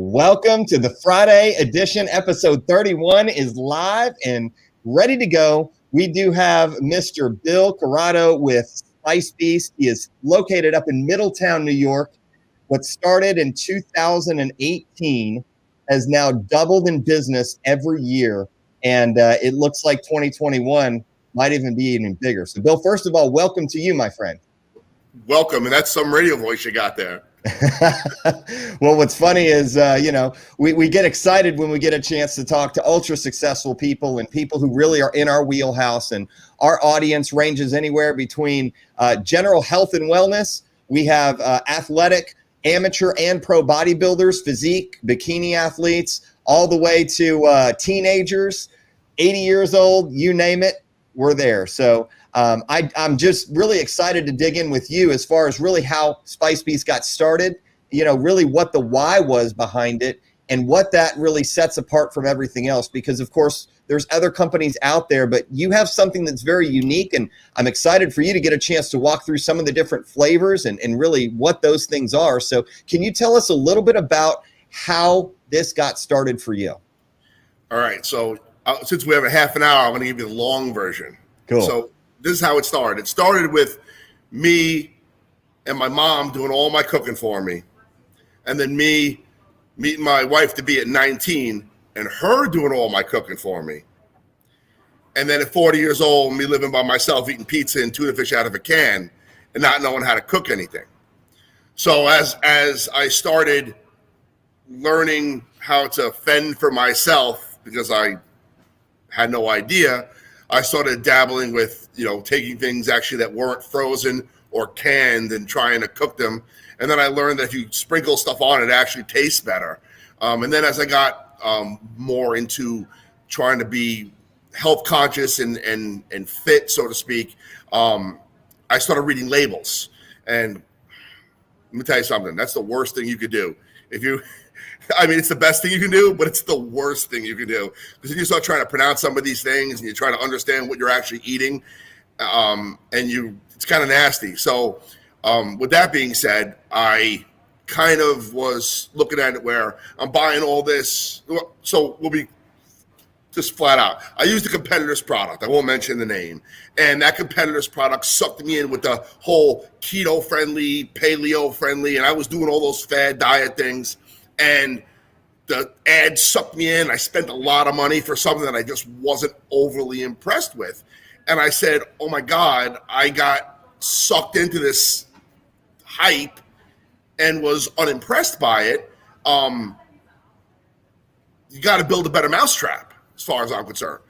Welcome to the Friday edition. Episode 31 is live and ready to go. We do have Mr. Bill Corrado with Spice Beast. He is located up in Middletown, New York. What started in 2018 has now doubled in business every year. And it looks like 2021 might even be even bigger. So, Bill, first of all, welcome to you, my friend. Welcome. And that's some radio voice you got there. Well, what's funny is, we get excited when we get a chance to talk to ultra successful people and people who really are in our wheelhouse. And our audience ranges anywhere between general health and wellness. We have athletic, amateur, and pro bodybuilders, physique, bikini athletes, all the way to teenagers, 80 years old, you name it, we're there. So I'm just really excited to dig in with you as far as really how Spice Beast got started, really what the why was behind it and what that really sets apart from everything else. Because, of course, there's other companies out there, but you have something that's very unique. And I'm excited for you to get a chance to walk through some of the different flavors and really what those things are. So can you tell us a little bit about how this got started for you? All right. So since we have a half an hour, I'm going to give you the long version. Cool. So this is how it started. It started with me and my mom doing all my cooking for me. And then me meeting my wife to be at 19 and her doing all my cooking for me. And then at 40 years old, me living by myself, eating pizza and tuna fish out of a can and not knowing how to cook anything. So as I started learning how to fend for myself because I had no idea, I started dabbling with, taking things actually that weren't frozen or canned and trying to cook them. And then I learned that if you sprinkle stuff on it, actually tastes better. And then as I got more into trying to be health conscious and fit, so to speak, I started reading labels. And let me tell you something, that's the worst thing you could do. It's the best thing you can do, but it's the worst thing you can do. Because if you start trying to pronounce some of these things and you try to understand what you're actually eating, it's kind of nasty. So with that being said, I kind of was looking at it where I'm buying all this. So we'll be just flat out. I used a competitor's product. I won't mention the name. And that competitor's product sucked me in with the whole keto-friendly, paleo-friendly, and I was doing all those fad diet things. And the ad sucked me in. I spent a lot of money for something that I just wasn't overly impressed with. And I said, oh my God, I got sucked into this hype and was unimpressed by it. You got to build a better mousetrap as far as I'm concerned.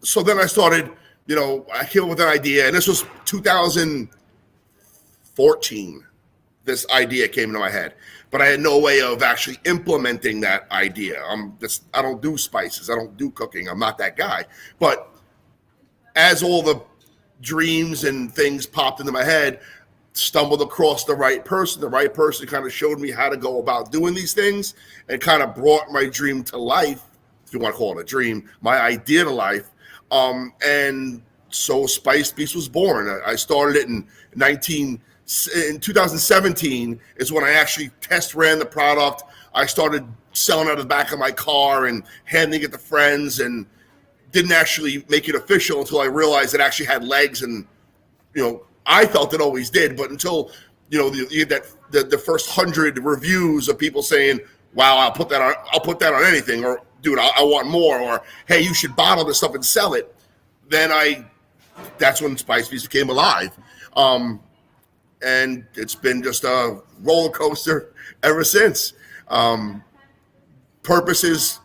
So then I started, I came up with an idea, and this was 2014. This idea came into my head, but I had no way of actually implementing that idea. I don't do spices. I don't do cooking. I'm not that guy. But as all the dreams and things popped into my head, stumbled across the right person. The right person kind of showed me how to go about doing these things and kind of brought my dream to life, if you want to call it a dream, my idea to life. And so Spice Beast was born. I started it in 2017 is when I actually test ran the product. I started selling out of the back of my car and handing it to friends and didn't actually make it official until I realized it actually had legs. And, I felt it always did, but until, you get the first 100 reviews of people saying, wow, I'll put that on anything, or dude, I want more, or hey, you should bottle this stuff and sell it. Then that's when Spice Beast became alive. And it's been just a roller coaster ever since. The purpose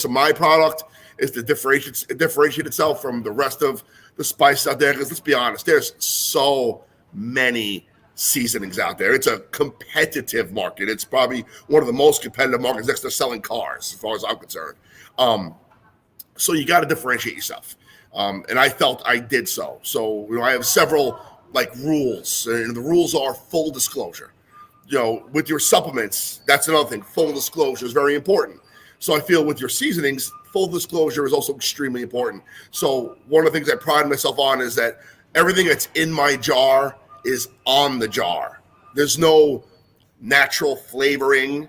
of my product is to differentiate itself from the rest of the spices out there. Because let's be honest, there's so many seasonings out there. It's a competitive market. It's probably one of the most competitive markets next to selling cars, as far as I'm concerned. So you got to differentiate yourself. And I felt I did so. So, I have several rules, and the rules are full disclosure. With your supplements, that's another thing. Full disclosure is very important. So I feel with your seasonings, full disclosure is also extremely important. So one of the things I pride myself on is that everything that's in my jar is on the jar. There's no natural flavoring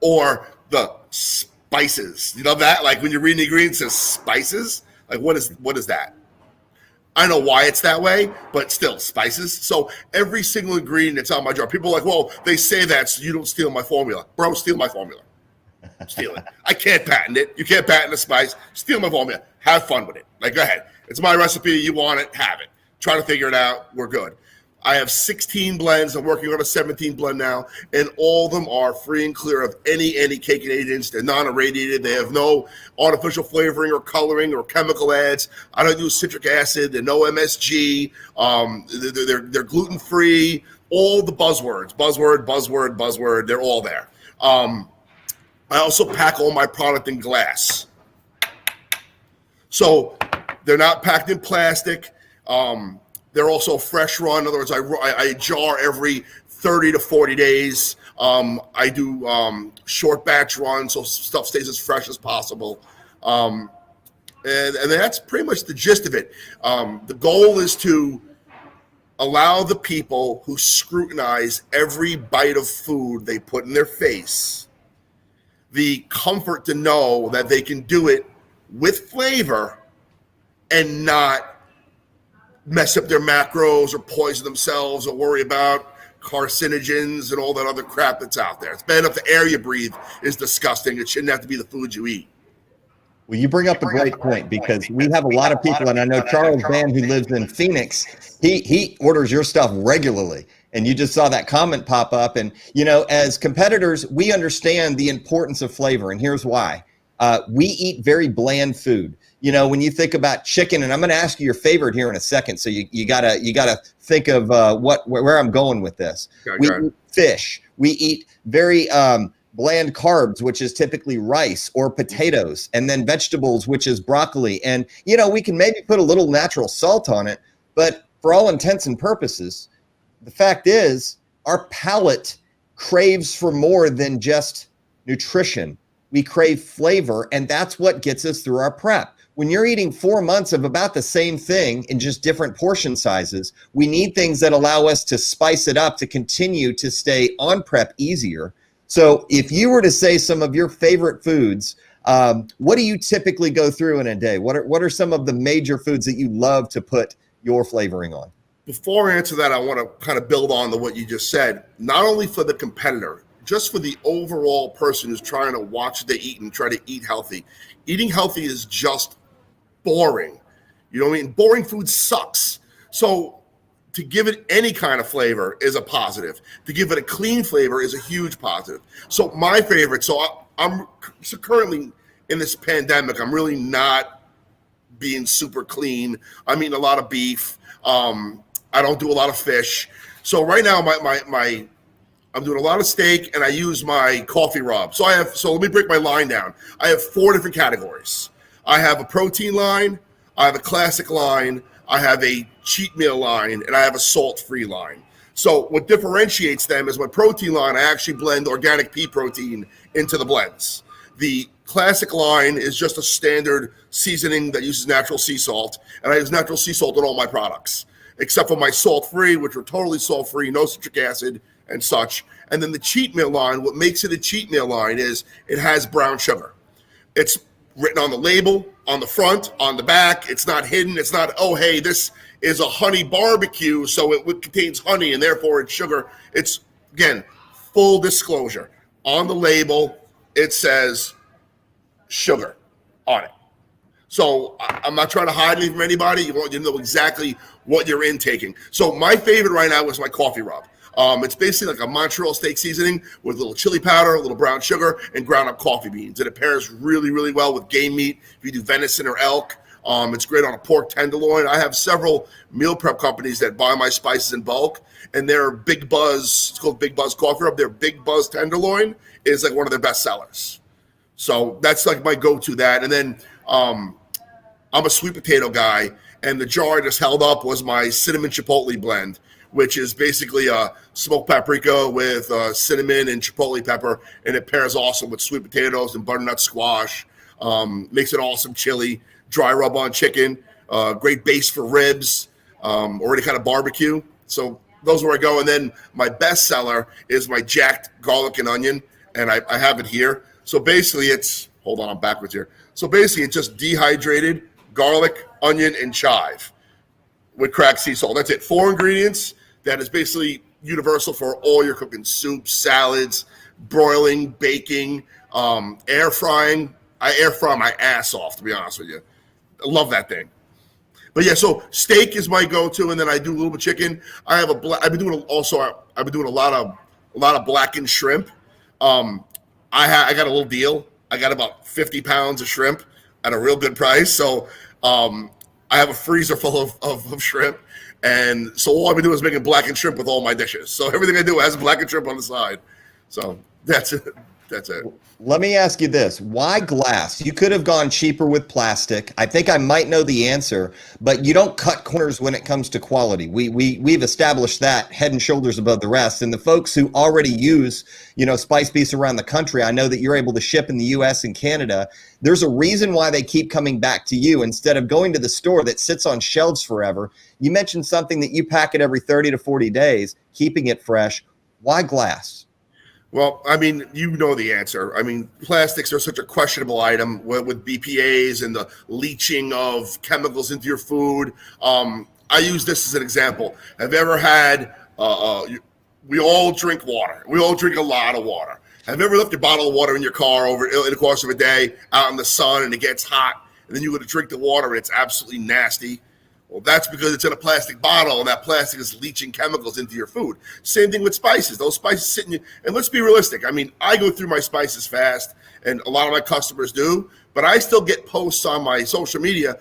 or the spices. You know that? Like when you read the ingredients, it says spices. Like what is that? I know why it's that way, but still, spices. So every single ingredient that's on my jar, people are like, well, they say that so you don't steal my formula. Bro, steal my formula. Steal it. I can't patent it. You can't patent a spice. Steal my formula. Have fun with it. Like, go ahead. It's my recipe. You want it, have it. Try to figure it out. We're good. I have 16 blends. I'm working on a 17 blend now, and all of them are free and clear of any caking agents. They're non-irradiated. They have no artificial flavoring or coloring or chemical ads. I don't use citric acid. They're no MSG. They're gluten-free. All the buzzword. They're all there. I also pack all my product in glass. So they're not packed in plastic. They're also fresh run. In other words, I jar every 30 to 40 days. I do short batch runs, so stuff stays as fresh as possible. And that's pretty much the gist of it. The goal is to allow the people who scrutinize every bite of food they put in their face the comfort to know that they can do it with flavor and not mess up their macros or poison themselves or worry about carcinogens and all that other crap that's out there. It's bad enough the air you breathe is disgusting. It shouldn't have to be the food you eat. Well, you bring up a great point because we have a lot of people, and I know Charles Van, who lives in Phoenix, he orders your stuff regularly. And you just saw that comment pop up. And, you know, as competitors, we understand the importance of flavor. And here's why. We eat very bland food. You know, when you think about chicken, and I'm going to ask you your favorite here in a second. So you gotta think of where I'm going with this. We eat fish. We eat very bland carbs, which is typically rice or potatoes, and then vegetables, which is broccoli. And, you know, we can maybe put a little natural salt on it, but for all intents and purposes, the fact is our palate craves for more than just nutrition. We crave flavor, and that's what gets us through our prep. When you're eating 4 months of about the same thing in just different portion sizes, we need things that allow us to spice it up to continue to stay on prep easier. So if you were to say some of your favorite foods, what do you typically go through in a day? What are some of the major foods that you love to put your flavoring on? Before I answer that, I want to kind of build on to what you just said, not only for the competitor, just for the overall person who's trying to watch what they eat and try to eat healthy. Eating healthy is just boring. You know what I mean? Boring food sucks. So to give it any kind of flavor is a positive. To give it a clean flavor is a huge positive. So my favorite, I'm currently in this pandemic, I'm really not being super clean. I'm eating a lot of beef. I don't do a lot of fish. So right now I'm doing a lot of steak and I use my coffee rub. So let me break my line down. I have 4 different categories. I have a protein line, I have a classic line, I have a cheat meal line, and I have a salt-free line. So what differentiates them is my protein line, I actually blend organic pea protein into the blends. The classic line is just a standard seasoning that uses natural sea salt, and I use natural sea salt in all my products, except for my salt-free, which are totally salt-free, no citric acid and such. And then the cheat meal line, what makes it a cheat meal line is it has brown sugar. It's written on the label, on the front, on the back. It's not hidden. It's not, oh, hey, this is a honey barbecue, so it contains honey and therefore it's sugar. It's, again, full disclosure. On the label, it says sugar on it. So I'm not trying to hide anything from anybody. You want to know exactly what you're intaking. So my favorite right now is my coffee rub. It's basically like a Montreal steak seasoning with a little chili powder, a little brown sugar, and ground up coffee beans. And it pairs really, really well with game meat. If you do venison or elk, it's great on a pork tenderloin. I have several meal prep companies that buy my spices in bulk, and their Big Buzz, it's called Big Buzz Coffee Rub, their Big Buzz tenderloin is like one of their best sellers. So that's like my go-to that. And then I'm a sweet potato guy, and the jar I just held up was my cinnamon chipotle blend, which is basically a smoked paprika with cinnamon and chipotle pepper, and it pairs awesome with sweet potatoes and butternut squash. Makes it awesome chili, dry rub on chicken, great base for ribs, or any kind of barbecue. So those are where I go. And then my best seller is my jacked garlic and onion. and I have it here. So basically it's, hold on, I'm backwards here. So basically it's just dehydrated garlic, onion, and chive with cracked sea salt. That's it. 4 ingredients that is basically universal for all your cooking: soups, salads, broiling, baking, air frying. I air fry my ass off, to be honest with you. I love that thing. But yeah, so steak is my go-to, and then I do a little bit of chicken. I've been doing a lot of blackened shrimp. I got a little deal. I got about 50 pounds of shrimp at a real good price. So I have a freezer full of shrimp. And so all I've been doing is making blackened shrimp with all my dishes. So everything I do has blackened shrimp on the side. So that's it. That's it. Let me ask you this. Why glass? You could have gone cheaper with plastic. I think I might know the answer, but you don't cut corners when it comes to quality. We've established that head and shoulders above the rest. And the folks who already use, Spice Beast around the country, I know that you're able to ship in the US and Canada. There's a reason why they keep coming back to you instead of going to the store that sits on shelves forever. You mentioned something that you pack it every 30 to 40 days, keeping it fresh. Why glass? Well, I mean, you know the answer. I mean, plastics are such a questionable item with BPAs and the leaching of chemicals into your food. I use this as an example. Have you ever had, we all drink water. We all drink a lot of water. Have you ever left your bottle of water in your car in the course of a day out in the sun and it gets hot and then you go to drink the water and it's absolutely nasty? Well, that's because it's in a plastic bottle and that plastic is leaching chemicals into your food. Same thing with spices. Those spices sit in you. And let's be realistic. I mean, I go through my spices fast, and a lot of my customers do, but I still get posts on my social media.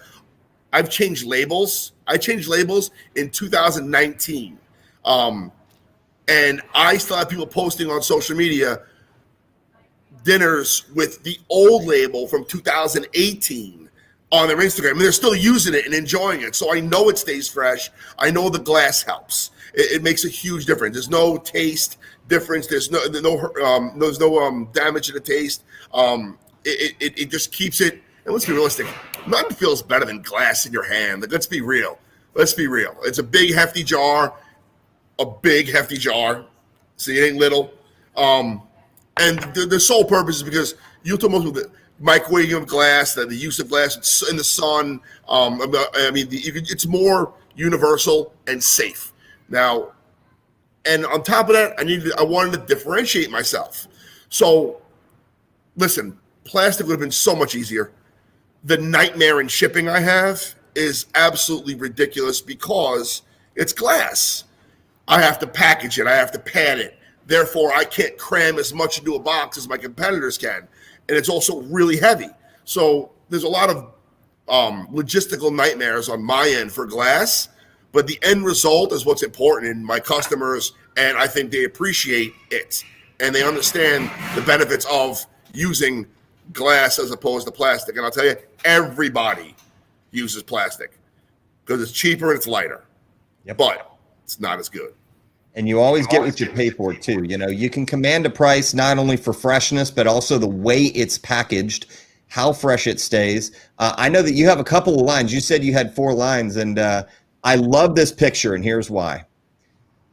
I've changed labels. I changed labels in 2019. And I still have people posting on social media dinners with the old label from 2018. On their Instagram, and they're still using it and enjoying it. So I know it stays fresh. I know the glass helps. It makes a huge difference. There's no taste difference. There's no damage to the taste. It just keeps it. And let's be realistic. Nothing feels better than glass in your hand. Like, let's be real. Let's be real. It's a big hefty jar. See, it ain't little. And the sole purpose is because you told most people that microwaving of glass, the use of glass in the sun. It's more universal and safe. Now, and on top of that, I wanted to differentiate myself. So, listen, plastic would have been so much easier. The nightmare in shipping I have is absolutely ridiculous because it's glass. I have to package it. I have to pad it. Therefore, I can't cram as much into a box as my competitors can. And it's also really heavy. So there's a lot of logistical nightmares on my end for glass, but the end result is what's important in my customers, and I think they appreciate it. And they understand the benefits of using glass as opposed to plastic. And I'll tell you, everybody uses plastic because it's cheaper and it's lighter. Yep. But it's not as good. And you always get what you pay for it too. You can command a price not only for freshness, but also the way it's packaged, how fresh it stays. I know that you have a couple of lines. You said you had 4 lines, and I love this picture, and here's why.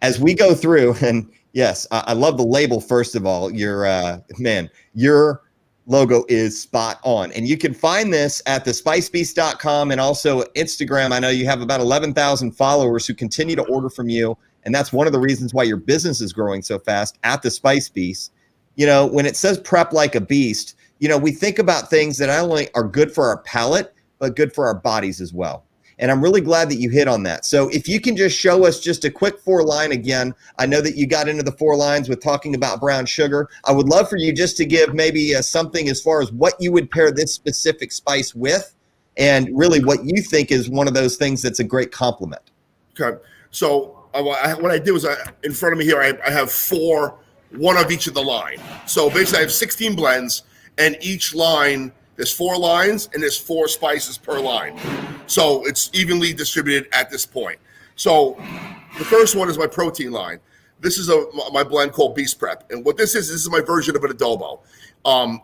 As we go through, and yes, I love the label, first of all. Your logo is spot on. And you can find this at thespicebeast.com and also Instagram. I know you have about 11,000 followers who continue to order from you. And that's one of the reasons why your business is growing so fast at the Spice Beast. When it says prep like a beast, we think about things that not only are good for our palate, but good for our bodies as well. And I'm really glad that you hit on that. So if you can just show us just a quick 4-line again. I know that you got into the 4 lines with talking about brown sugar. I would love for you just to give maybe something as far as what you would pair this specific spice with, and really what you think is one of those things that's a great compliment. Okay. So what I did was in front of me here, I have 4, one of each of the line. So basically I have 16 blends, and each line, there's 4 lines and there's 4 spices per line. So it's evenly distributed at this point. So the first one is my protein line. This is my blend called Beast Prep. And what this is my version of an adobo.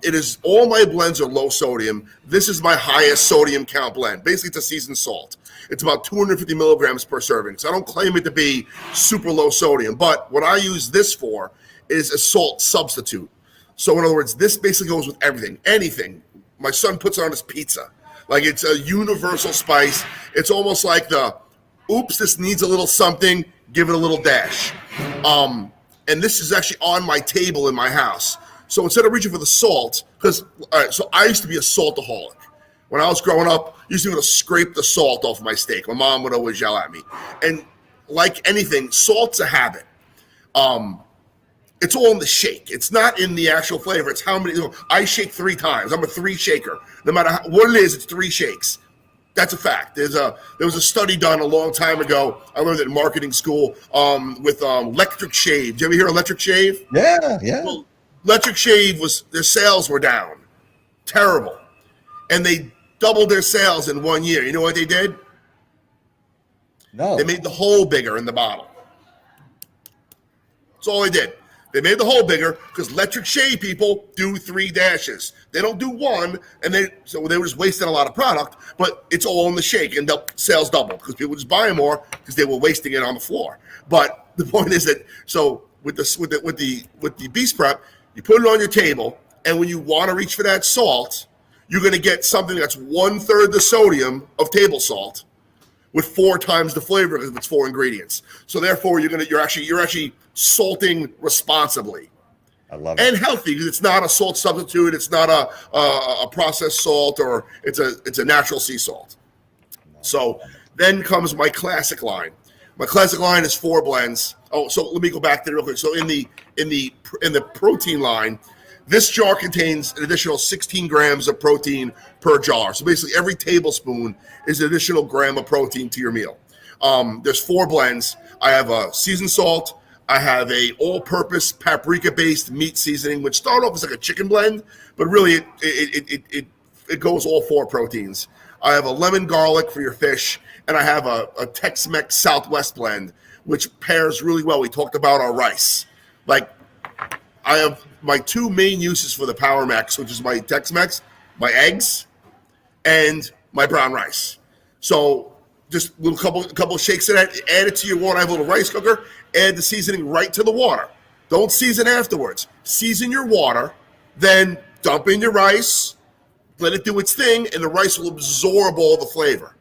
It is, all my blends are low sodium. This is my highest sodium count blend. Basically, it's a seasoned salt. It's about 250 milligrams per serving. So I don't claim it to be super low sodium. But what I use this for is a salt substitute. So in other words, this basically goes with everything, anything. My son puts on his pizza. Like it's a universal spice. It's almost like the, oops, this needs a little something, give it a little dash. And this is actually on my table in my house. So instead of reaching for the salt, because, so I used to be a saltaholic. When I was growing up, I used to be able to scrape the salt off my steak. My mom would always yell at me. And like anything, salt's a habit. It's all in the shake. It's not in the actual flavor. It's how many. I shake 3 times. I'm a 3 shaker. No matter what it is, it's 3 shakes. That's a fact. There was a study done a long time ago. I learned it in marketing school with electric shave. Did you ever hear electric shave? Yeah. Well, electric shave their sales were down, terrible, and they doubled their sales in 1 year. You know what they did? No. They made the hole bigger in the bottle. That's all they did. They made the hole bigger because electric shave people do 3 dashes. They don't do 1, and so they were just wasting a lot of product. But it's all in the shake, and the sales doubled because people just buying more because they were wasting it on the floor. But the point is that with the Beast Prep, you put it on your table, and when you want to reach for that salt, you're going to get something that's 1/3 the sodium of table salt, with 4 times the flavor because it's 4 ingredients. So therefore, you're actually salting responsibly. I love it. And healthy because it's not a salt substitute. It's not a processed salt, or it's a natural sea salt. So then comes my classic line. My classic line is 4 blends. Oh, so let me go back to it real quick. So in the protein line, this jar contains an additional 16 grams of protein per jar. So basically, every tablespoon is an additional gram of protein to your meal. There's 4 blends. I have a seasoned salt. I have a all-purpose paprika-based meat seasoning, which started off as like a chicken blend, but really it goes all 4 proteins. I have a lemon garlic for your fish, and I have a Tex-Mex Southwest blend, which pairs really well. We talked about our rice. Like, I have my 2 main uses for the Power Max, which is my Tex-Mex, my eggs, and my brown rice. So just a couple of shakes of that, add it to your water. I have a little rice cooker, add the seasoning right to the water. Don't season afterwards. Season your water, then dump in your rice, let it do its thing, and the rice will absorb all the flavor.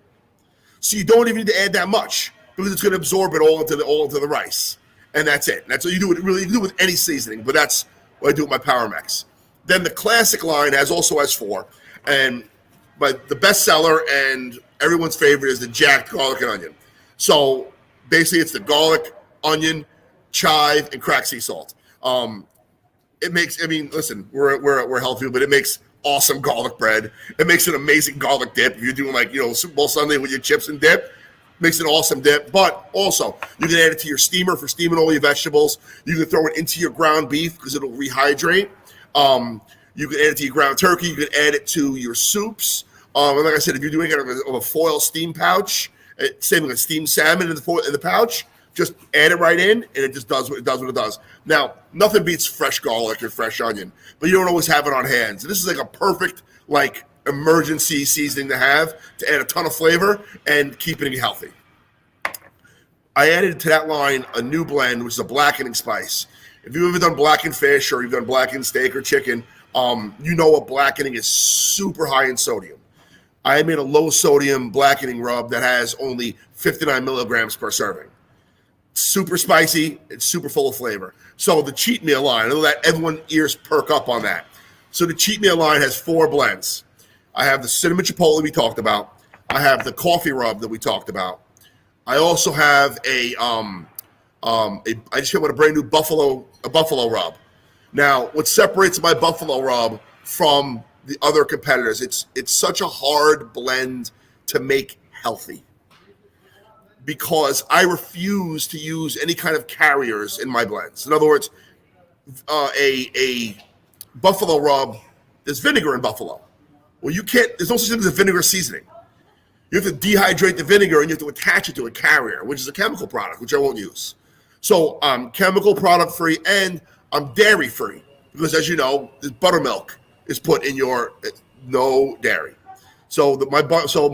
So you don't even need to add that much because it's going to absorb it all into the rice. And that's it. That's what you do with really. You do with any seasoning, but that's what I do with my Power Max. Then the classic line also has 4, but the best seller and everyone's favorite is the jacked garlic and onion. So basically, it's the garlic, onion, chive, and cracked sea salt. It makes. I mean, listen, we're healthy, but it makes awesome garlic bread. It makes an amazing garlic dip. If you're doing Super Bowl Sunday with your chips and dip. Makes an awesome dip, but also you can add it to your steamer for steaming all your vegetables. You can throw it into your ground beef because it'll rehydrate. You can add it to your ground turkey. You can add it to your soups. And like I said, if you're doing it of a foil steam pouch, same like a steamed salmon in the pouch, just add it right in, and it just does what it does. Now, nothing beats fresh garlic or fresh onion, but you don't always have it on hand. So this is like a perfect emergency seasoning to have to add a ton of flavor and keep it healthy. I added to that line a new blend, which is a blackening spice. If you've ever done blackened fish or you've done blackened steak or chicken, you know what blackening is super high in sodium. I made a low sodium blackening rub that has only 59 milligrams per serving. Super spicy, it's super full of flavor. So the cheat meal line, I know that everyone's ears perk up on that. So the cheat meal line has 4 blends. I have the cinnamon chipotle we talked about. I have the coffee rub that we talked about. I also have I just came with a brand new buffalo rub. Now, what separates my buffalo rub from the other competitors, it's such a hard blend to make healthy because I refuse to use any kind of carriers in my blends. In other words, a buffalo rub, there's vinegar in buffalo. Well, there's no such thing as a vinegar seasoning. You have to dehydrate the vinegar and you have to attach it to a carrier, which is a chemical product, which I won't use. So I'm chemical product free and I'm dairy free because, as you know, buttermilk is put in your no dairy. So my buffalo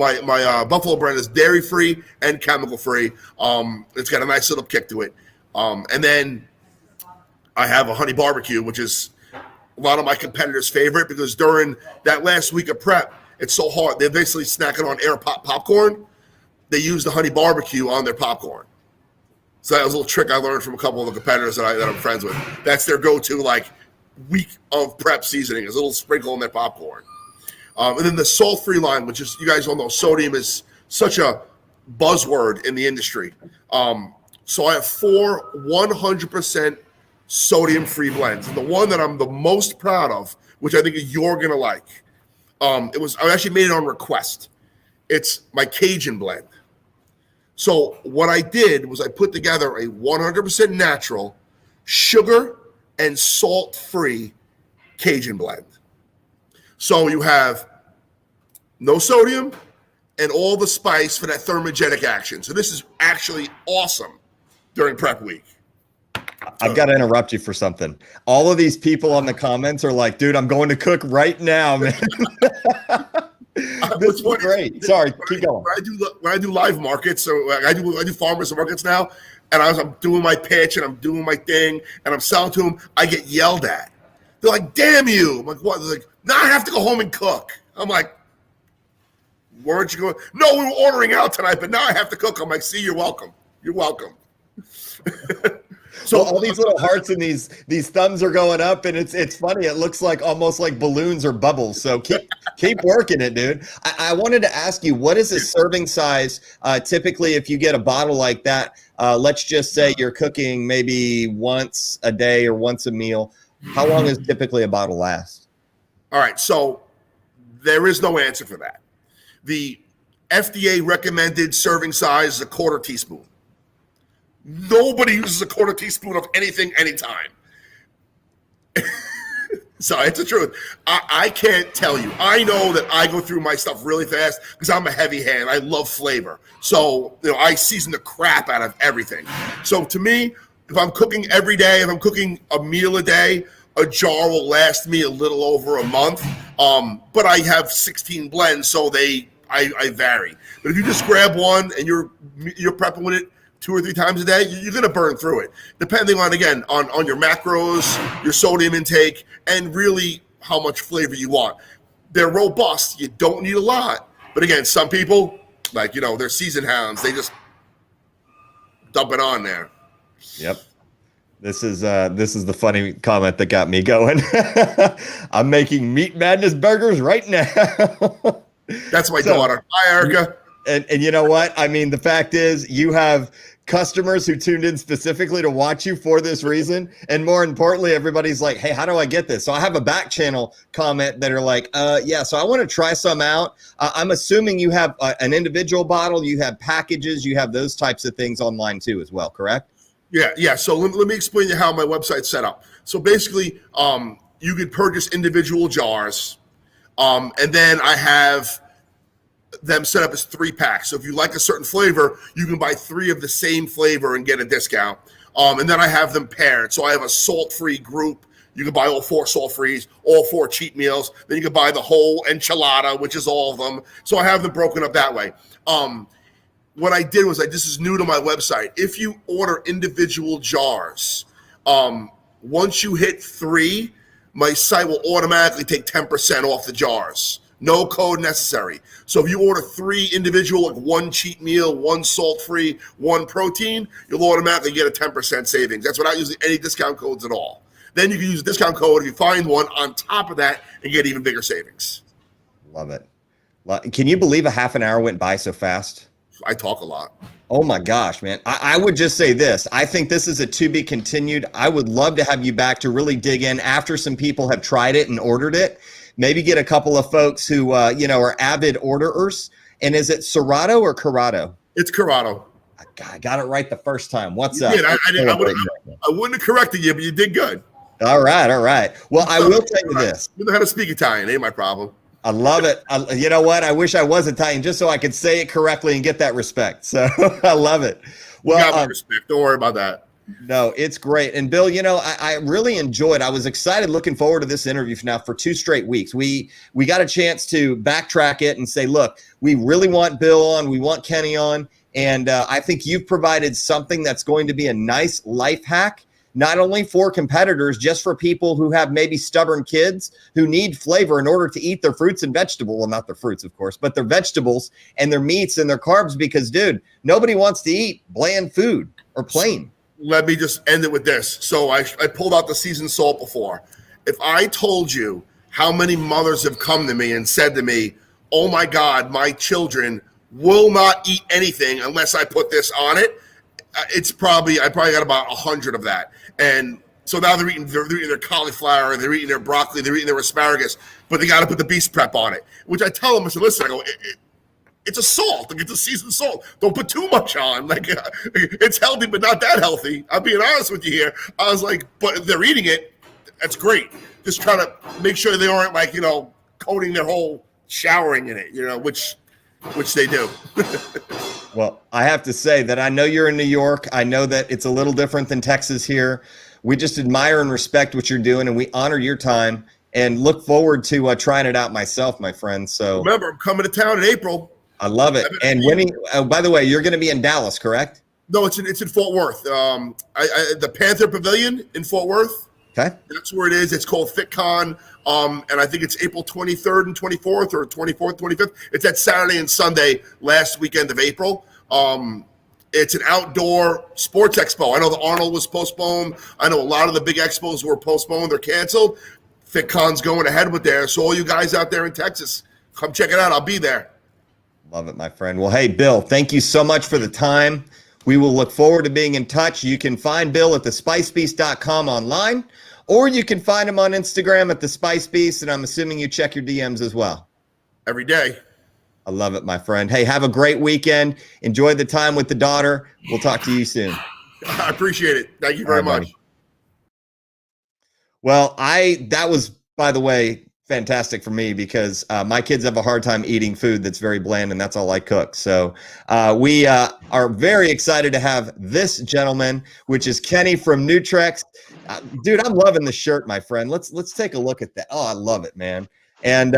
brand is dairy free and chemical free. It's got a nice little kick to it. And then I have a honey barbecue, which is a lot of my competitors' favorite because during that last week of prep, it's so hard. They're basically snacking on air popcorn. They use the honey barbecue on their popcorn. So that was a little trick I learned from a couple of the competitors that I'm friends with. That's their go-to week of prep seasoning, is a little sprinkle in their popcorn. And then the salt-free line, which is, you guys all know, sodium is such a buzzword in the industry. So I have 4 100% sodium-free blends. And the one that I'm the most proud of, which I think you're going to like, I actually made it on request. It's my Cajun blend. So what I did was I put together a 100% natural, sugar and salt-free Cajun blend. So you have no sodium and all the spice for that thermogenic action. So this is actually awesome during prep week. I've got to interrupt you for something. All of these people on the comments are like, dude, I'm going to cook right now, man. This is great. Sorry, keep going. When I do live markets, so I do farmers markets now, and I'm doing my pitch and I'm doing my thing and I'm selling to them, I get yelled at. They're like, damn you. I'm like, what? They're like, now I have to go home and cook. I'm like, weren't you going? No, we were ordering out tonight, but now I have to cook. I'm like, see, you're welcome. You're welcome. So all these little hearts and these thumbs are going up, and it's funny. It looks like almost like balloons or bubbles. So keep working it, dude. I wanted to ask you, what is a serving size typically if you get a bottle like that? Let's just say you're cooking maybe once a day or once a meal. How long does typically a bottle last? All right, so there is no answer for that. The FDA recommended serving size is a 1/4 teaspoon. Nobody uses a 1/4 teaspoon of anything anytime. So it's the truth. I can't tell you. I know that I go through my stuff really fast because I'm a heavy hand. I love flavor. So, I season the crap out of everything. So to me, if I'm cooking every day, if I'm cooking a meal a day, a jar will last me a little over a month. But I have 16 blends, so I vary. But if you just grab one and you're prepping with it 2 or 3 times a day, you're going to burn through it, depending on your macros, your sodium intake, and really how much flavor you want. They're robust. You don't need a lot. But again, some people, they're seasoned hounds. They just dump it on there. Yep. This is the funny comment that got me going. I'm making Meat Madness burgers right now. That's my daughter. Hi, Erica. And you know what? I mean, the fact is you have customers who tuned in specifically to watch you for this reason. And more importantly, everybody's like, hey, how do I get this? So I have a back channel comment that are like, yeah, so I want to try some out. I'm assuming you have an individual bottle, you have packages, you have those types of things online too as well, correct? Yeah. So let me explain to you how my website's set up. So basically, you could purchase individual jars, and then I have them set up as 3 packs. So if you like a certain flavor, you can buy 3 of the same flavor and get a discount. And then I have them paired. So I have a salt-free group. You can buy all 4 salt-frees, all 4 cheat meals. Then you can buy the whole enchilada, which is all of them. So I have them broken up that way. What I did was, this is new to my website. If you order individual jars, once you hit 3, my site will automatically take 10% off the jars. No code necessary. So if you order 3 individual, like 1 cheat meal, 1 salt-free, 1 protein, you'll automatically get a 10% savings. That's without using any discount codes at all. Then you can use a discount code if you find one on top of that and get even bigger savings. Love it. Can you believe a half an hour went by so fast? I talk a lot. Oh my gosh, man. I would just say this. I think this is a to be continued. I would love to have you back to really dig in after some people have tried it and ordered it. Maybe get a couple of folks who, are avid orderers. And is it Serato or Corrado? It's Corrado. I got it right the first time. What's you up? Did. I wouldn't have corrected you, but you did good. All right. Well, I will tell you this. You know how to speak Italian, ain't my problem. I love it. You know what? I wish I was Italian just so I could say it correctly and get that respect. So I love it. Well, you got my respect. Don't worry about that. No, it's great. And Bill, I really enjoyed, I was excited looking forward to this interview now for 2 straight weeks. We got a chance to backtrack it and say, look, we really want Bill on, we want Kenny on. And I think you've provided something that's going to be a nice life hack, not only for competitors, just for people who have maybe stubborn kids who need flavor in order to eat their fruits and vegetables. Well, not their fruits, of course, but their vegetables and their meats and their carbs, because, dude, nobody wants to eat bland food or plain. Let me just end it with this. So I pulled out the seasoned salt before. If I told you how many mothers have come to me and said to me, oh my God, my children will not eat anything unless I put this on it, I probably got about 100 of that. And so now they're eating their cauliflower, they're eating their broccoli, they're eating their asparagus, but they got to put the beast prep on it, which I tell them, I said, listen, I go, it's a salt. Like, it's a seasoned salt. Don't put too much on. Like, it's healthy, but not that healthy. I'm being honest with you here. I was like, but if they're eating it, that's great. Just trying to make sure they aren't, like, coating their whole showering in it, which they do. Well, I have to say that I know you're in New York. I know that it's a little different than Texas here. We just admire and respect what you're doing, and we honor your time and look forward to trying it out myself, my friend. So remember, I'm coming to town in April. I love it. And by the way, you're going to be in Dallas, correct? No, it's in Fort Worth. The Panther Pavilion in Fort Worth. Okay. That's where it is. It's called FitCon. And I think it's April 23rd and 24th or 24th, 25th. It's that Saturday and Sunday last weekend of April. It's an outdoor sports expo. I know the Arnold was postponed. I know a lot of the big expos were postponed or canceled. FitCon's going ahead with theirs. So all you guys out there in Texas, come check it out. I'll be there. Love it, my friend. Well, hey, Bill, thank you so much for the time. We will look forward to being in touch. You can find Bill at thespicebeast.com online, or you can find him on Instagram at thespicebeast, and I'm assuming you check your DMs as well. Every day. I love it, my friend. Hey, have a great weekend. Enjoy the time with the daughter. We'll talk to you soon. I appreciate it. Thank you very much. Buddy. Well, that was, by the way, fantastic for me, because my kids have a hard time eating food that's very bland, and that's all I cook. So we are very excited to have this gentleman, which is Kenny from Nutrex. Dude, I'm loving the shirt, my friend. Let's take a look at that. Oh, I love it, man. And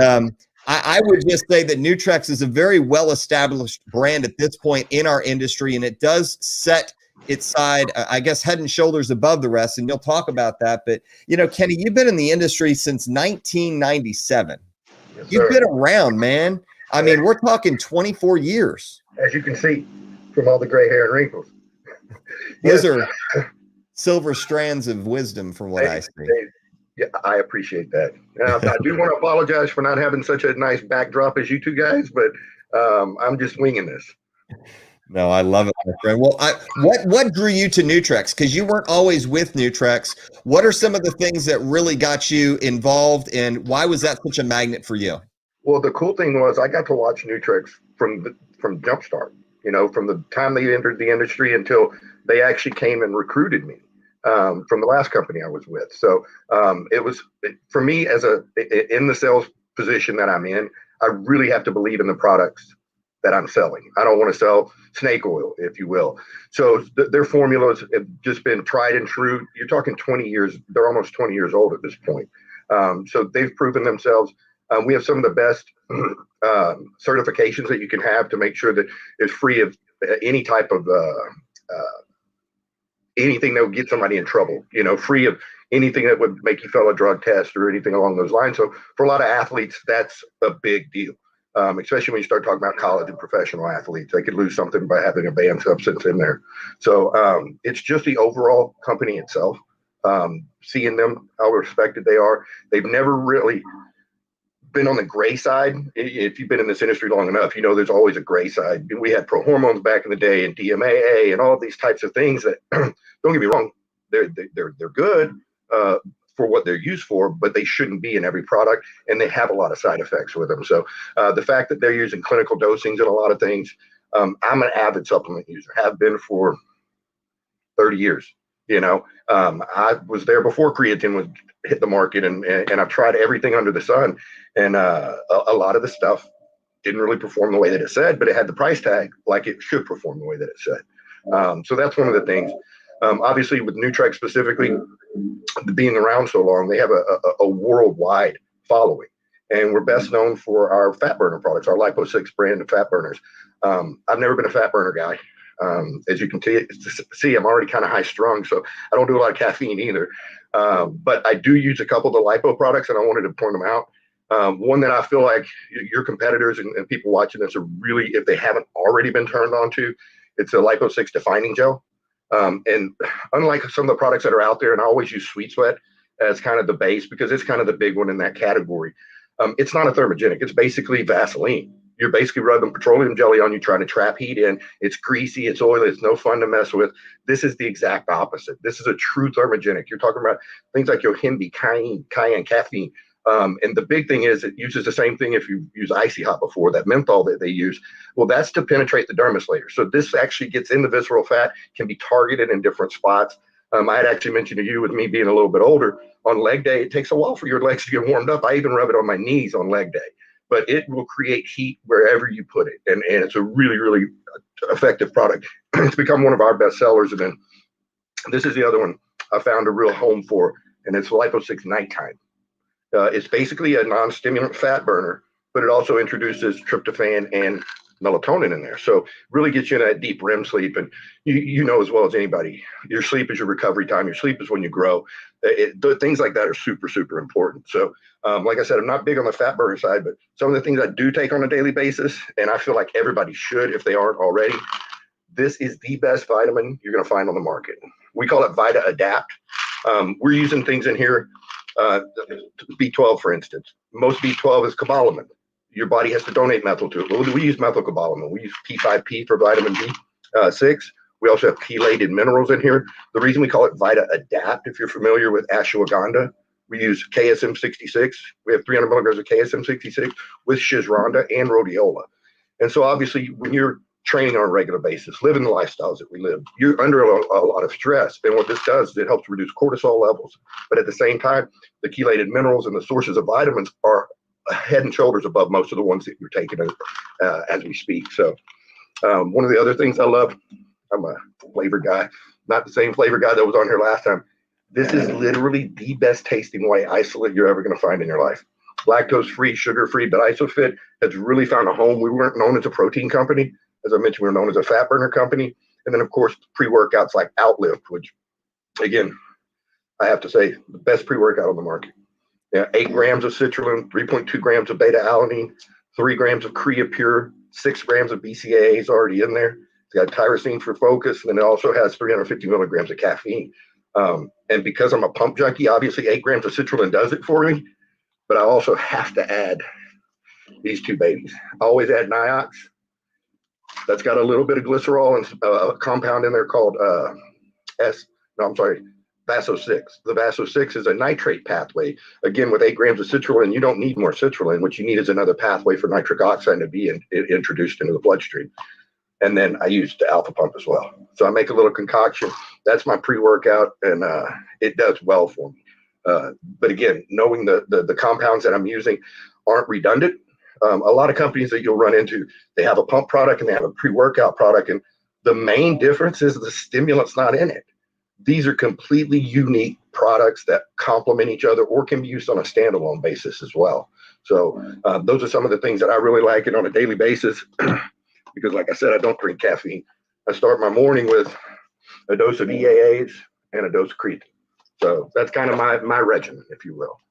I would just say that Nutrex is a very well-established brand at this point in our industry, and it does set its side, I guess, head and shoulders above the rest, and you'll talk about that. But, Kenny, you've been in the industry since 1997. Yes, you've been around, man. I mean, we're talking 24 years. As you can see from all the gray hair and wrinkles. Those are silver strands of wisdom from what I see. Yeah, I appreciate that. I do want to apologize for not having such a nice backdrop as you two guys, but I'm just winging this. No, I love it, my friend. Well, what drew you to Nutrex? Because you weren't always with Nutrex. What are some of the things that really got you involved, and why was that such a magnet for you? Well, the cool thing was I got to watch Nutrex from Jumpstart. From the time they entered the industry until they actually came and recruited me from the last company I was with. So it was, for me, in the sales position that I'm in, I really have to believe in the products that I'm selling. I don't want to sell snake oil, if you will. So their formulas have just been tried and true. You're talking 20 years. They're almost 20 years old at this point. So they've proven themselves. We have some of the best certifications that you can have to make sure that it's free of any type of anything that would get somebody in trouble, free of anything that would make you fail a drug test or anything along those lines. So for a lot of athletes, that's a big deal. Especially when you start talking about college and professional athletes, they could lose something by having a banned substance in there. So it's just the overall company itself, seeing them, how respected they are. They've never really been on the gray side. If you've been in this industry long enough, there's always a gray side. We had pro hormones back in the day and DMAA and all of these types of things that, don't get me wrong, they're good for what they're used for, but they shouldn't be in every product, and they have a lot of side effects with them. So the fact that they're using clinical dosings in a lot of things, I'm an avid supplement user, have been for 30 years. I was there before creatine was hit the market, and I've tried everything under the sun, and a lot of the stuff didn't really perform the way that it said, but it had the price tag like it should perform the way that it said. So that's one of the things. Obviously, with Nutrex specifically, being around so long, they have a worldwide following, and we're best known for our fat burner products, our Lipo 6 brand of fat burners. I've never been a fat burner guy. As you can see, I'm already kind of high strung, so I don't do a lot of caffeine either. But I do use a couple of the lipo products, and I wanted to point them out. One that I feel like your competitors and people watching this are really, if they haven't already been turned on to, it's a Lipo 6 defining gel. And unlike some of the products that are out there, and I always use Sweet Sweat as kind of the base because it's kind of the big one in that category. It's not a thermogenic. It's basically Vaseline. You're basically rubbing petroleum jelly on you, trying to trap heat in. It's greasy, it's oily, it's no fun to mess with. This is the exact opposite. This is a true thermogenic. You're talking about things like yohimbe, cayenne, caffeine. And the big thing is it uses the same thing if you use Icy Hot before, that menthol that they use. Well, that's to penetrate the dermis layer. So this actually gets in the visceral fat, can be targeted in different spots. I had actually mentioned to you, with me being a little bit older, on leg day, it takes a while for your legs to get warmed up. I even rub it on my knees on leg day, but it will create heat wherever you put it. And it's a really, really effective product. It's become one of our best sellers. And then this is the other one I found a real home for, and it's Lipo 6 Nighttime. It's basically a non-stimulant fat burner, but it also introduces tryptophan and melatonin in there. So really gets you in that deep REM sleep. And you know as well as anybody, your sleep is your recovery time. Your sleep is when you grow. Things like that are super, super important. So like I said, I'm not big on the fat burner side, but some of the things I do take on a daily basis, and I feel like everybody should if they aren't already, this is the best vitamin you're going to find on the market. We call it Vita Adapt. We're using things in here, B12, for instance. Most B12 is cobalamin. Your body has to donate methyl to it. Well, we use methylcobalamin. We use P5P for vitamin B6. We also have chelated minerals in here. The reason we call it Vita Adapt, if you're familiar with ashwagandha, we use KSM 66. We have 300 milligrams of KSM 66 with Shizronda and rhodiola. And so obviously when you're training on a regular basis, living the lifestyles that we live, you're under a lot of stress. And what this does is it helps reduce cortisol levels. But at the same time, the chelated minerals and the sources of vitamins are head and shoulders above most of the ones that you're taking as we speak. So one of the other things I love, I'm a flavor guy, not the same flavor guy that was on here last time. This is literally the best tasting white isolate you're ever going to find in your life. Lactose-free, sugar-free, but IsoFit has really found a home. We weren't known as a protein company. As I mentioned, we were known as a fat burner company. And then, of course, pre-workouts like Outlift, which, again, I have to say, the best pre-workout on the market. Yeah, 8 grams of citrulline, 3.2 grams of beta-alanine, 3 grams of Creapure, 6 grams of BCAA is already in there. It's got tyrosine for focus, and then it also has 350 milligrams of caffeine. And because I'm a pump junkie, obviously 8 grams of citrulline does it for me, but I also have to add these two babies. I always add Niox. That's got a little bit of glycerol and a compound in there called Vaso-6. The Vaso-6 is a nitrate pathway. Again, with 8 grams of citrulline, you don't need more citrulline. What you need is another pathway for nitric oxide to be introduced into the bloodstream. And then I use the Alpha Pump as well. So I make a little concoction. That's my pre-workout, and it does well for me. But again, knowing the compounds that I'm using aren't redundant. A lot of companies that you'll run into, they have a pump product and they have a pre-workout product, and the main difference is the stimulant's not in it. These are completely unique products that complement each other or can be used on a standalone basis as well. So those are some of the things that I really like it on a daily basis because, like I said, I don't drink caffeine. I start my morning with a dose of EAAs and a dose of creatine. So that's kind of my regimen, if you will.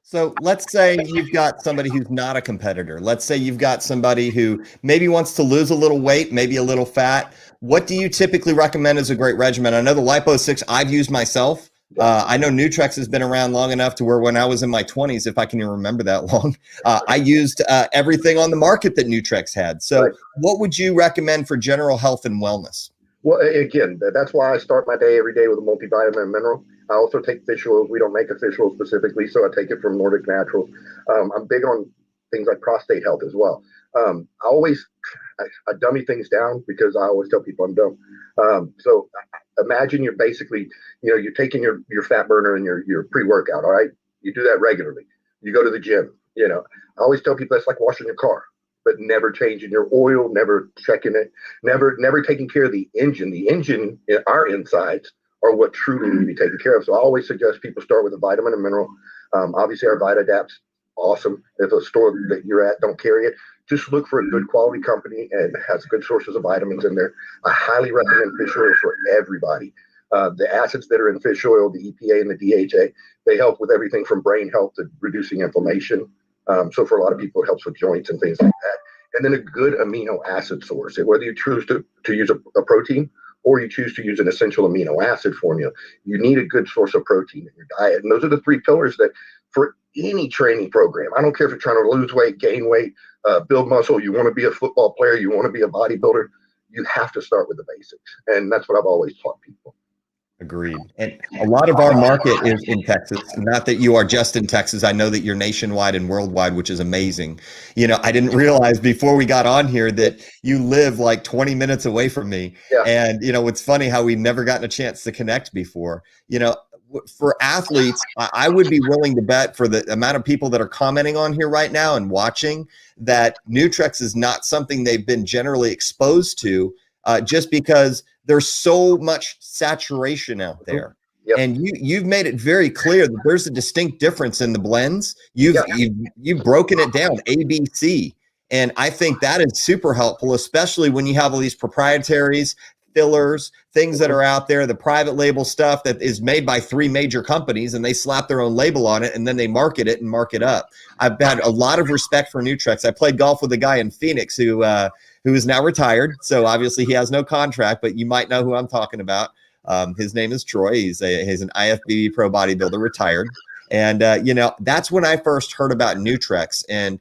So let's say you've got somebody who's not a competitor. Let's say you've got somebody who maybe wants to lose a little weight, maybe a little fat. What do you typically recommend as a great regimen? I know the Lipo 6 I've used myself. I know Nutrex has been around long enough to where when I was in my 20s, if I can even remember that long, I used everything on the market that Nutrex had. So right. What would you recommend for general health and wellness? Well, again, that's why I start my day every day with a multivitamin and mineral. I also take fish oils. We don't make a fish oil specifically, so I take it from Nordic Naturals. I'm big on things like prostate health as well. I dummy things down because I always tell people I'm dumb. So imagine you're basically, you're taking your fat burner and your pre-workout, all right? You do that regularly. You go to the gym, I always tell people it's like washing your car, but never changing your oil, never checking it, never taking care of the engine. The engine, our insides, are what truly need to be taken care of. So I always suggest people start with a vitamin and mineral. Obviously, our Vita Adapt's awesome. If a store that you're at don't carry it, just look for a good quality company and has good sources of vitamins in there. I highly recommend fish oil for everybody. The acids that are in fish oil, the EPA and the DHA, they help with everything from brain health to reducing inflammation. So for a lot of people, it helps with joints and things like that. And then a good amino acid source. Whether you choose to use a protein or you choose to use an essential amino acid formula, you need a good source of protein in your diet. And those are the three pillars that for any training program, I don't care if you're trying to lose weight, gain weight, build muscle, you want to be a football player, you want to be a bodybuilder, you have to start with the basics. And that's what I've always taught people. Agreed. And a lot of our market is in Texas. Not that you are just in Texas. I know that you're nationwide and worldwide, which is amazing. I didn't realize before we got on here that you live like 20 minutes away from me. Yeah. And, it's funny how we've never gotten a chance to connect before. For athletes, I would be willing to bet for the amount of people that are commenting on here right now and watching that Nutrex is not something they've been generally exposed to just because there's so much saturation out there. Yep. And you've made it very clear that there's a distinct difference in the blends. You've broken it down, ABC. And I think that is super helpful, especially when you have all these proprietaries, fillers, things that are out there, the private label stuff that is made by 3 major companies, and they slap their own label on it and then they market it and mark it up. I've had a lot of respect for Nutrex. I played golf with a guy in Phoenix who is now retired. So obviously he has no contract, but you might know who I'm talking about. His name is Troy. He's an IFBB pro bodybuilder, retired. And, that's when I first heard about Nutrex. And,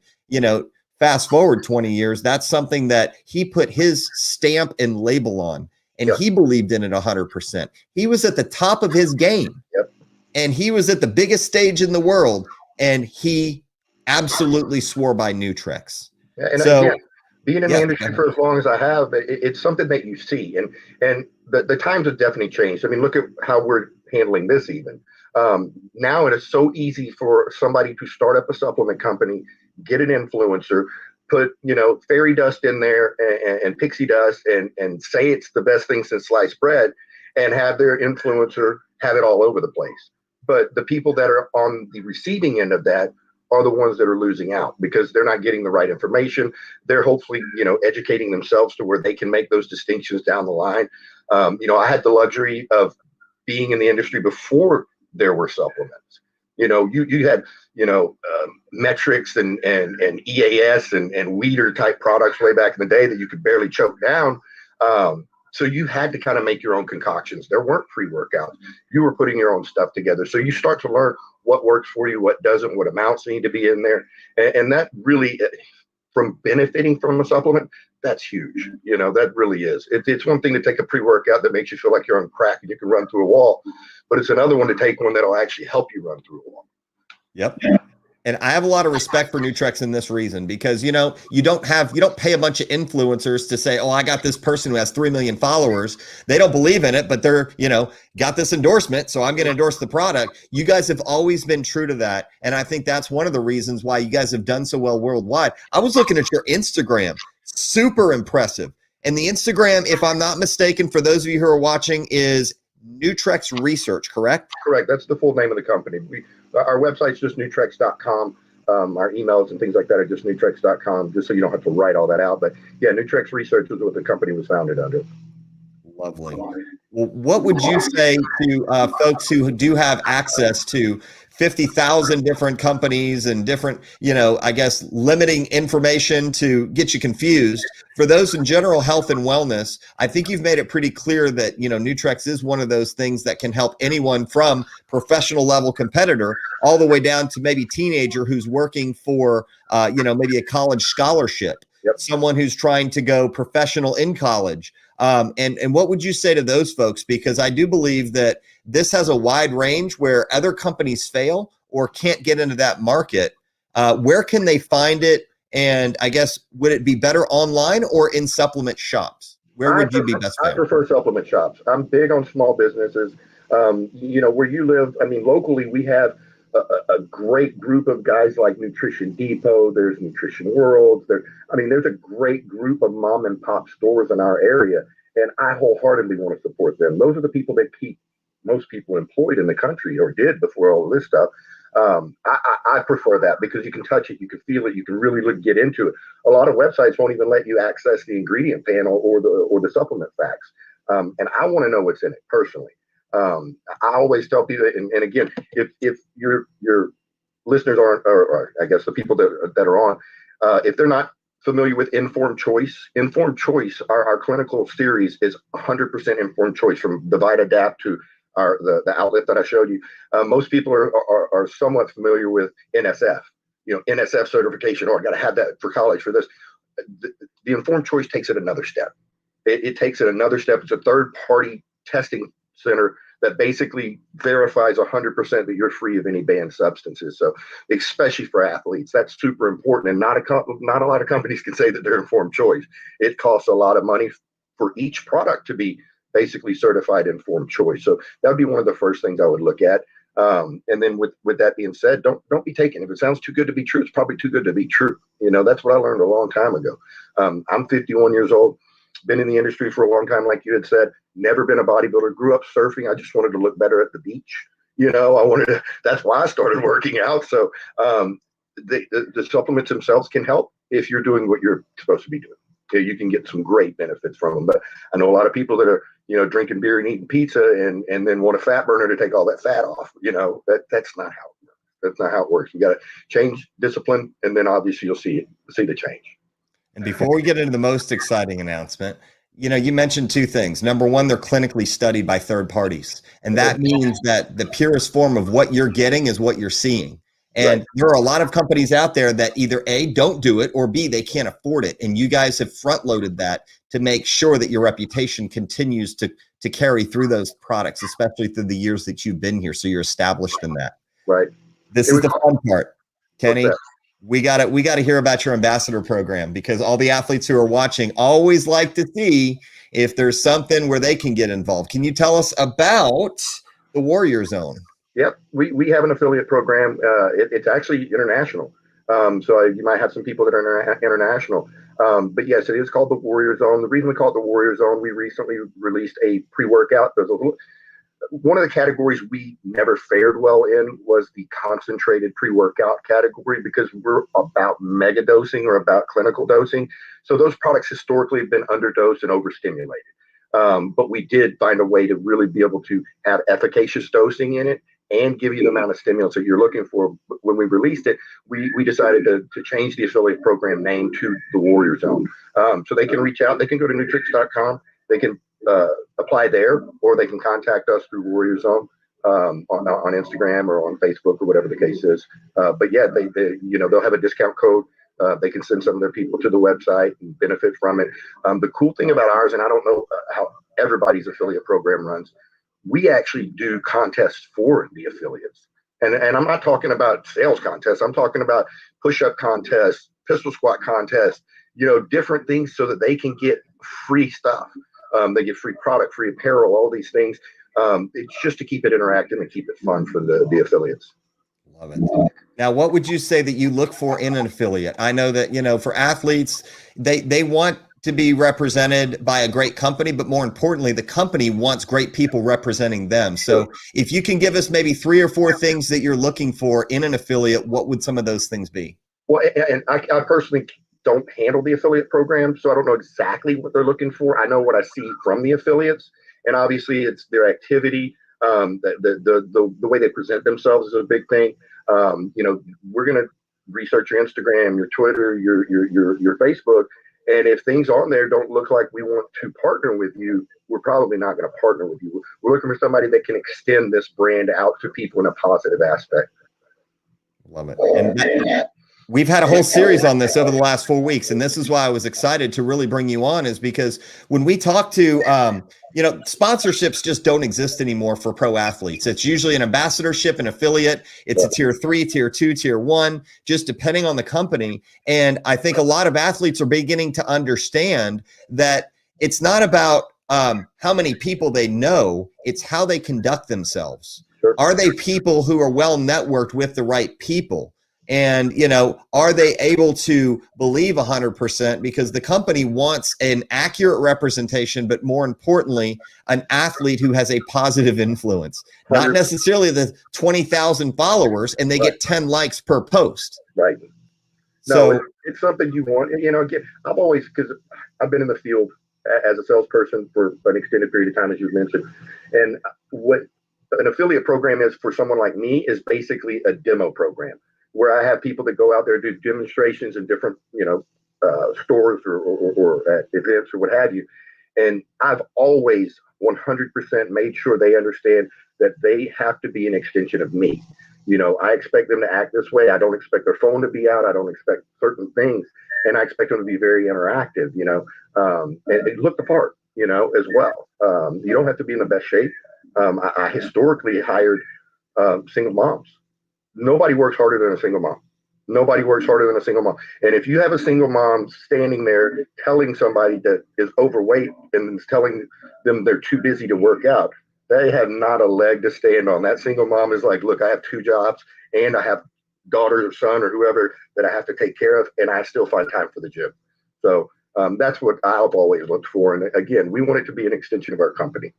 fast forward 20 years, that's something that he put his stamp and label on. And he believed in it 100%. He was at the top of his game. Yep. And he was at the biggest stage in the world. And he absolutely swore by Nutrex. Yeah, and so, again, being in the industry for as long as I have, it's something that you see. And the times have definitely changed. I mean, look at how we're handling this even. Now it is so easy for somebody to start up a supplement company, get an influencer, put fairy dust in there and pixie dust and say it's the best thing since sliced bread, and have their influencer have it all over the place. But the people that are on the receiving end of that are the ones that are losing out because they're not getting the right information. They're hopefully educating themselves to where they can make those distinctions down the line. I had the luxury of being in the industry before there were supplements. You had Metrics and EAS and Weeder type products way back in the day that you could barely choke down. So you had to kind of make your own concoctions. There weren't pre-workouts. You were putting your own stuff together. So you start to learn what works for you, what doesn't, what amounts need to be in there. And that really, from benefiting from a supplement, that's huge. That really is. It's one thing to take a pre-workout that makes you feel like you're on crack and you can run through a wall, but it's another one to take one that'll actually help you run through a wall. Yep. And I have a lot of respect for Nutrex in this reason because, you don't pay a bunch of influencers to say, oh, I got this person who has 3 million followers. They don't believe in it, but they're, got this endorsement. So I'm going to endorse the product. You guys have always been true to that. And I think that's one of the reasons why you guys have done so well worldwide. I was looking at your Instagram, super impressive. And the Instagram, if I'm not mistaken, for those of you who are watching, is Nutrex Research, correct? Correct. That's the full name of the company. Our website's just Nutrex.com. Our emails and things like that are just Nutrex.com, just so you don't have to write all that out. But yeah, Nutrex Research is what the company was founded under. Lovely. Well, what would you say to folks who do have access to 50,000 different companies and different, I guess, limiting information to get you confused? For those in general health and wellness, I think you've made it pretty clear that, Nutrex is one of those things that can help anyone from professional level competitor all the way down to maybe teenager who's working for, maybe a college scholarship, someone who's trying to go professional in college. And what would you say to those folks? Because I do believe that this has a wide range where other companies fail or can't get into that market. Where can they find it? And I guess, would it be better online or in supplement shops? Where would you be best found? I prefer supplement shops. I'm big on small businesses. Where you live, locally we have a great group of guys like Nutrition Depot. There's Nutrition World. There's a great group of mom and pop stores in our area, and I wholeheartedly want to support them. Those are the people that keep most people employed in the country, or did before all this stuff. I prefer that because you can touch it, you can feel it, you can really get into it. A lot of websites won't even let you access the ingredient panel or the supplement facts, and I want to know what's in it personally. I always tell people, and again, if your listeners aren't, or I guess the people that are on, if they're not familiar with informed choice, our clinical series is 100% informed choice, from the VitaDAP to the outlet that I showed you. Most people are somewhat familiar with NSF, NSF certification, or I got to have that for college for this. The informed choice takes it another step. It takes it another step. It's a third party testing center that basically verifies 100% that you're free of any banned substances. So especially for athletes, that's super important. And not a lot of companies can say that they're informed choice. It costs a lot of money for each product to be basically certified informed choice. So that would be one of the first things I would look at. And then with that being said, don't be taken. If it sounds too good to be true, it's probably too good to be true. That's what I learned a long time ago. I'm 51 years old, been in the industry for a long time, like you had said, never been a bodybuilder, grew up surfing. I just wanted to look better at the beach. That's why I started working out. So the supplements themselves can help if you're doing what you're supposed to be doing. You can get some great benefits from them. But I know a lot of people that are, drinking beer and eating pizza and then want a fat burner to take all that fat off. That's not how it works. That's not how it works. You got to change discipline, and then obviously you'll see the change. And before we get into the most exciting announcement, you mentioned two things. Number one, they're clinically studied by third parties. And that means that the purest form of what you're getting is what you're seeing. And there are a lot of companies out there that either A, don't do it, or B, they can't afford it. And you guys have front loaded that to make sure that your reputation continues to carry through those products, especially through the years that you've been here. So you're established in that. Right. This is the fun part, Kenny. We got to hear about your ambassador program, because all the athletes who are watching always like to see if there's something where they can get involved. Can you tell us about the Warrior Zone? Yep, we have an affiliate program. It's actually international. So you might have some people that are international. But yes, it is called the Warrior Zone. The reason we call it the Warrior Zone, we recently released a pre-workout. One of the categories we never fared well in was the concentrated pre-workout category, because we're about mega dosing or about clinical dosing. So those products historically have been underdosed and overstimulated. But we did find a way to really be able to have efficacious dosing in it and give you the amount of stimulants that you're looking for. When we released it, we decided to change the affiliate program name to the Warrior Zone. So they can reach out. They can go to Nutrex.com. They can apply there, or they can contact us through Warrior Zone on Instagram or on Facebook or whatever the case is. But yeah, they'll have a discount code. They can send some of their people to the website and benefit from it. The cool thing about ours, and I don't know how everybody's affiliate program runs, we actually do contests for the affiliates. And I'm not talking about sales contests. I'm talking about push-up contests, pistol squat contests, different things so that they can get free stuff. They get free product, free apparel, all these things. It's just to keep it interactive and keep it fun for the affiliates. Love it. Now, what would you say that you look for in an affiliate? I know that, for athletes, they want to be represented by a great company, but more importantly, the company wants great people representing them. So if you can give us maybe 3 or 4 things that you're looking for in an affiliate, what would some of those things be? Well, and I personally don't handle the affiliate program, so I don't know exactly what they're looking for. I know what I see from the affiliates, and obviously it's their activity. The way they present themselves is a big thing. We're going to research your Instagram, your Twitter, your Facebook. And if things on there don't look like we want to partner with you, we're probably not going to partner with you. We're looking for somebody that can extend this brand out to people in a positive aspect. Love it. And we've had a whole series on this over the last 4 weeks. And this is why I was excited to really bring you on, is because when we talk to, sponsorships just don't exist anymore for pro athletes. It's usually an ambassadorship, an affiliate. It's a tier 3, tier 2, tier 1, just depending on the company. And I think a lot of athletes are beginning to understand that it's not about how many people they know, it's how they conduct themselves. Sure. Are they people who are well networked with the right people? And, are they able to believe 100%? Because the company wants an accurate representation, but more importantly, an athlete who has a positive influence, not necessarily the 20,000 followers, and they get 10 likes per post. Right. So no, it's something you want. Again, because I've been in the field as a salesperson for an extended period of time, as you've mentioned. And what an affiliate program is for someone like me is basically a demo program where I have people that go out there, do demonstrations in different, stores or at events or what have you. And I've always 100% made sure they understand that they have to be an extension of me. I expect them to act this way. I don't expect their phone to be out. I don't expect certain things. And I expect them to be very interactive, and look the part, as well. You don't have to be in the best shape. I historically hired single moms. Nobody works harder than a single mom. Nobody works harder than a single mom. And if you have a single mom standing there telling somebody that is overweight and is telling them they're too busy to work out, they have not a leg to stand on. That single mom is like, look, I have 2 jobs and I have daughter or son or whoever that I have to take care of, and I still find time for the gym. So that's what I've always looked for. And again, we want it to be an extension of our company.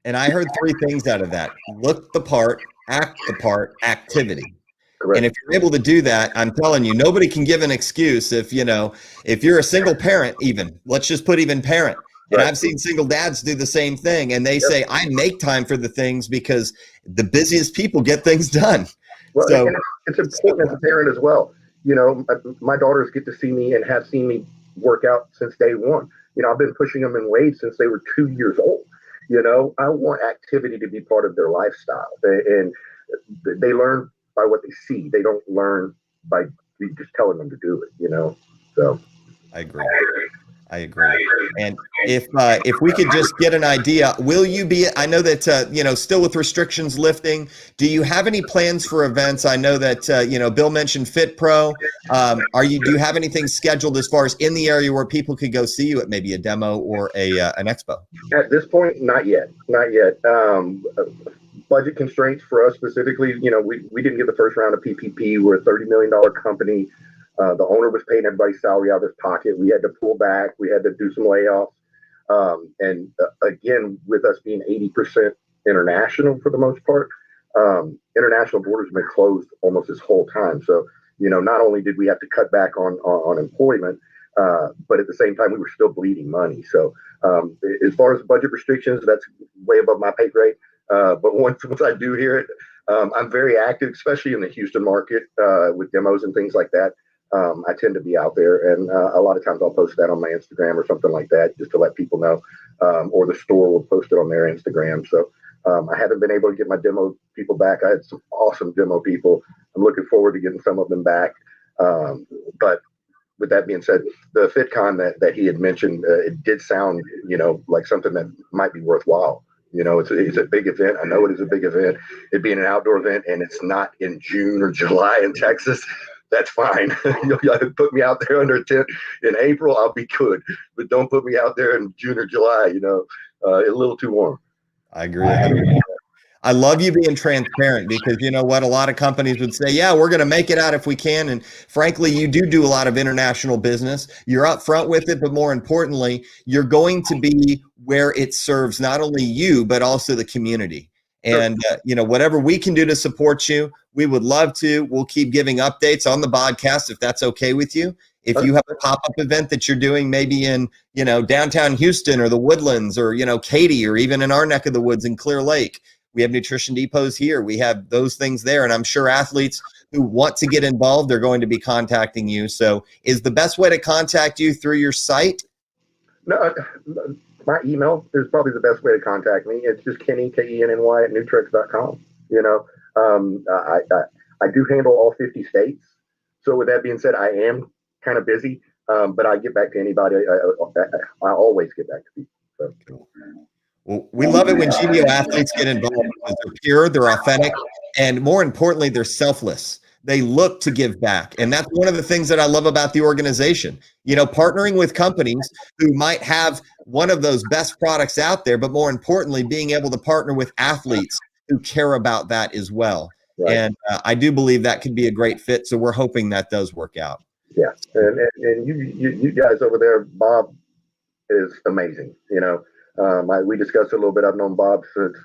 And I heard 3 things out of that: look the part, act the part, activity. Correct. And if you're able to do that, I'm telling you, nobody can give an excuse if you're a single parent, even let's just put even parent. And Right. I've seen single dads do the same thing. And they say, I make time for the things because the busiest people get things done. Well, So and it's important as a parent as well. My daughters get to see me and have seen me work out since day one. I've been pushing them in weights since they were 2 years old. I want activity to be part of their lifestyle. And they learn by what they see. They don't learn by just telling them to do it, So I agree. And if we could just get an idea, will you be, I know that, still with restrictions lifting, do you have any plans for events? I know that, Bill mentioned Fit Pro. Do you have anything scheduled as far as in the area where people could go see you at maybe a demo or an expo? At this point, not yet. Budget constraints for us specifically, we didn't get the first round of PPP. We're a $30 million company. The owner was paying everybody's salary out of his pocket. We had to pull back. We had to do some layoffs. Again, with us being 80% international for the most part, international borders have been closed almost this whole time. So, not only did we have to cut back on employment, but at the same time, we were still bleeding money. So as far as budget restrictions, that's way above my pay grade. But once I do hear it, I'm very active, especially in the Houston market with demos and things like that. I tend to be out there, and a lot of times I'll post that on my Instagram or something like that just to let people know, or the store will post it on their Instagram. So I haven't been able to get my demo people back. I had some awesome demo people. I'm looking forward to getting some of them back. But with that being said, the FitCon that he had mentioned, it did sound, like something that might be worthwhile. It's a big event. I know it is a big event. It being an outdoor event, and it's not in June or July in Texas. That's fine. You put me out there under a tent in April, I'll be good. But don't put me out there in June or July. A little too warm. I agree. I love you being transparent, because you know what? A lot of companies would say, yeah, we're going to make it out if we can. And frankly, you do a lot of international business. You're up front with it, but more importantly, you're going to be where it serves not only you, but also the community. And, whatever we can do to support you, we would love to. We'll keep giving updates on the podcast if that's okay with you. If you have a pop-up event that you're doing maybe in, downtown Houston or the Woodlands or, Katy, or even in our neck of the woods in Clear Lake, we have nutrition depots here. We have those things there. And I'm sure athletes who want to get involved, they're going to be contacting you. So is the best way to contact you through your site? No, my email is probably the best way to contact me. It's just Kenny, KENNY @Nutrex.com. I do handle all 50 states. So with that being said, I am kind of busy, but I get back to anybody. I always get back to people. So. Cool. Well, we love it when GDO athletes get involved, because they're pure, they're authentic, and more importantly, they're selfless. They look to give back. And that's one of the things that I love about the organization. Partnering with companies who might have one of those best products out there, but more importantly, being able to partner with athletes who care about that as well. Right. And I do believe that could be a great fit. So we're hoping that does work out. Yeah. And you guys over there, Bob is amazing. We discussed it a little bit. I've known Bob since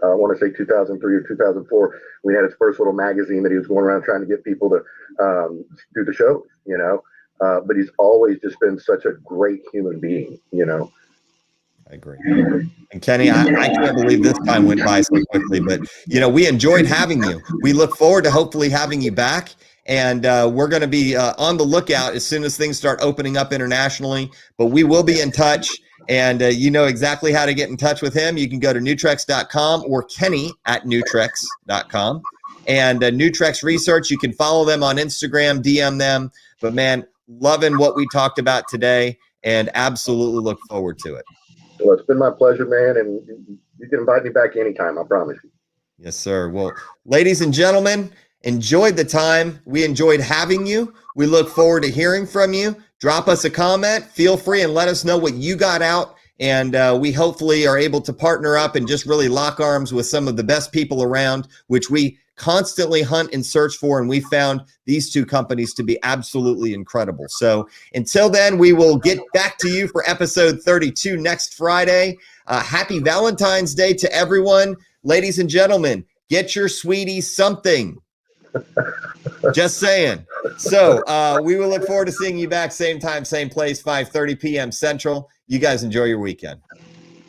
I want to say 2003 or 2004. We had his first little magazine that he was going around trying to get people to do the shows. But he's always just been such a great human being. I agree. And Kenny, I can't believe this time went by so quickly, but we enjoyed having you. We look forward to hopefully having you back. And we're going to be on the lookout as soon as things start opening up internationally. But we will be in touch. And you know exactly how to get in touch with him. You can go to Nutrex.com or Kenny at Nutrex.com. And Nutrex Research, you can follow them on Instagram, DM them. But man, loving what we talked about today and absolutely look forward to it. Well, it's been my pleasure, man. And you can invite me back anytime, I promise you. Yes, sir. Well, ladies and gentlemen, enjoyed the time. We enjoyed having you. We look forward to hearing from you. Drop us a comment. Feel free and let us know what you got out. And we hopefully are able to partner up and just really lock arms with some of the best people around, which we constantly hunt and search for. And we found these two companies to be absolutely incredible. So until then, we will get back to you for episode 32 next Friday. Happy Valentine's Day to everyone. Ladies and gentlemen, get your sweeties something. Just saying. So we will look forward to seeing you back same time, same place, 5:30 p.m. Central. You guys enjoy your weekend.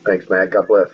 Thanks, Matt. God bless.